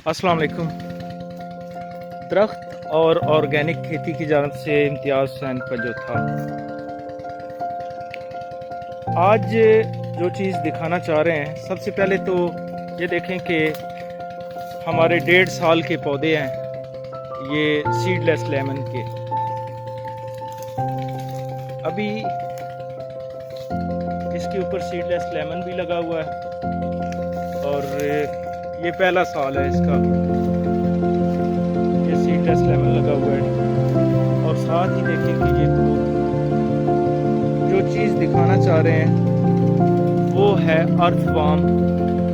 अस्सलाम वालेकुम। दरख्त और ऑर्गेनिक खेती की जानब से इम्तियाज़ हुसैन पंजोथा। आज जो चीज़ दिखाना चाह रहे हैं, सबसे पहले तो ये देखें कि हमारे 1.5 साल के पौधे हैं, ये सीडलेस लेमन के। अभी इसके ऊपर सीडलेस लेमन भी लगा हुआ है और ये पहला साल है इसका, ये सीडलेस लेमन लगा हुआ है। और साथ ही देखें कि ये जो चीज़ दिखाना चाह रहे हैं वो है अर्थवार्म,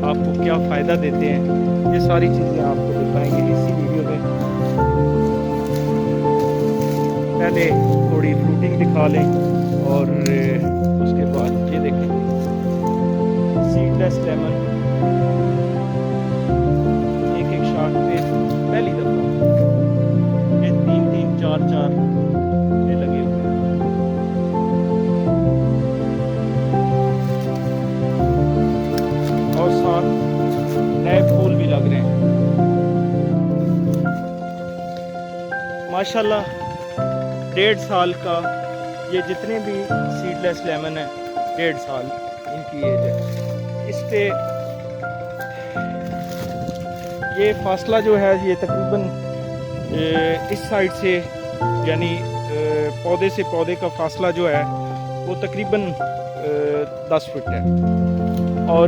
आपको क्या फ़ायदा देते हैं, ये सारी चीज़ें आपको दिखाएंगे इसी वीडियो में। पहले थोड़ी फ्रूटिंग दिखा लें और उसके बाद ये देखें सीडलेस लेमन एक शाख पे पहली दफ़ा ये 3-3, 4-4 ये लगे हुए हैं। और साथ नए फूल भी लग रहे हैं माशाल्लाह। 1.5 साल का ये जितने भी सीडलेस लेमन है, 1.5 साल इनकी एज है। इस पे ये फासला जो है ये तकरीबन इस साइड से यानी पौधे से पौधे का फासला जो है वो तकरीबन 10 फुट है और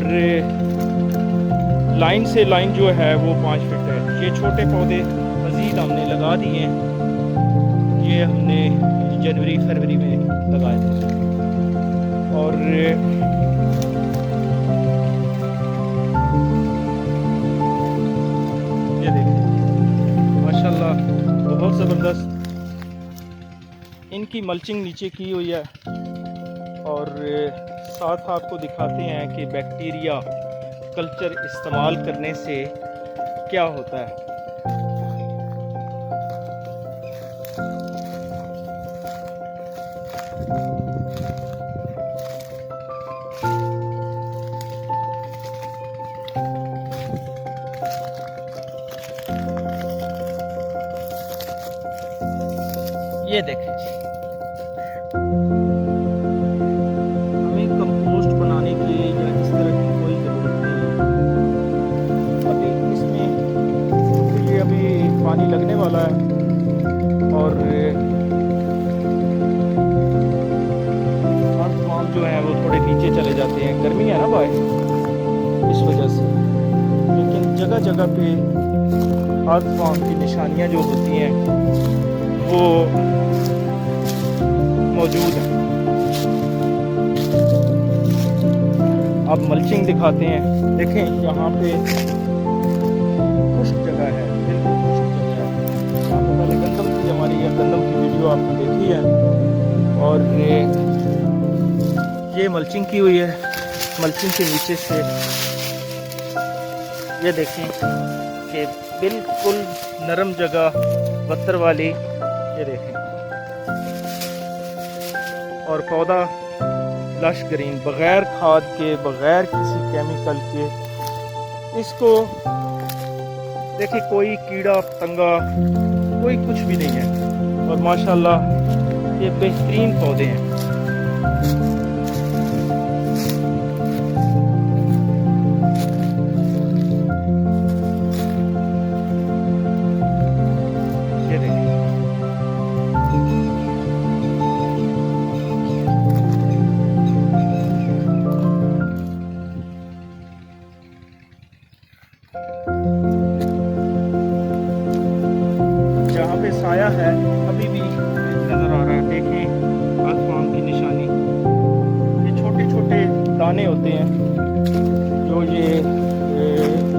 लाइन से लाइन जो है वो 5 फुट है। ये छोटे पौधे मज़ीद हमने लगा दिए हैं, ये हमने जनवरी फरवरी में लगाए थे। और ये देखिए माशाल्लाह बहुत ज़बरदस्त इनकी मल्चिंग नीचे की हुई है। और साथ आपको दिखाते हैं कि बैक्टीरिया कल्चर इस्तेमाल करने से क्या होता है। ये देखें, हमें कंपोस्ट बनाने की या इस तरह की कोई ज़रूरत नहीं है। अभी इसमें क्योंकि ये अभी पानी लगने वाला है और अर्थवार्म जो है वो थोड़े नीचे चले जाते हैं, गर्मी है ना भाई, इस वजह से। लेकिन जगह जगह पे अर्थवार्म की निशानियाँ जो होती हैं वो मौजूद है। अब मल्चिंग दिखाते हैं। देखें यहाँ पे खुश्क जगह है, बिल्कुल खुश्क जगह है। यहाँ पे पहले गंदम की हमारी गंदम की वीडियो आपने देखी है और ये मल्चिंग की हुई है। मल्चिंग के नीचे से ये देखें कि बिल्कुल नरम जगह पत्थर वाली, ये देखें। और पौधा लश ग्रीन, बग़ैर खाद के, बग़ैर किसी केमिकल के। इसको देखिए कोई कीड़ा पतंगा कोई कुछ भी नहीं है और माशाल्लाह ये बेहतरीन पौधे हैं। ये देखिए जहाँ पे साया है अभी भी नजर आ रहा है। देखें अर्थवार्म की निशानी, ये छोटे छोटे दाने होते हैं जो ये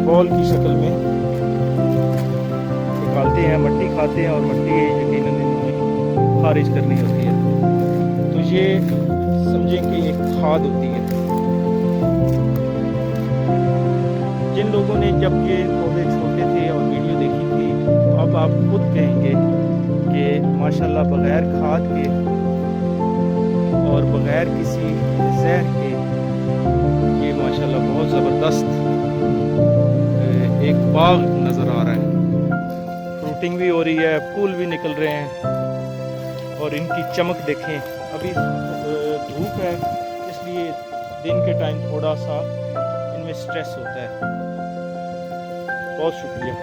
बॉल की शक्ल में निकालते हैं, मट्टी खाते हैं और मट्टी यकीनन इन्होंने खारिज करनी होती है। तो ये समझें कि एक खाद होती है। जिन लोगों ने जब ये पौधे छोटे थे और वीडियो देखी थी, तो अब आप खुद कहेंगे कि माशाल्लाह बग़ैर खाद के और बग़ैर किसी जहर के ये माशाल्लाह बहुत ज़बरदस्त एक बाग नज़र आ फ्रूटिंग भी हो रही है, फूल भी निकल रहे हैं और इनकी चमक देखें। अभी धूप है इसलिए दिन के टाइम थोड़ा सा इनमें स्ट्रेस होता है। बहुत शुक्रिया।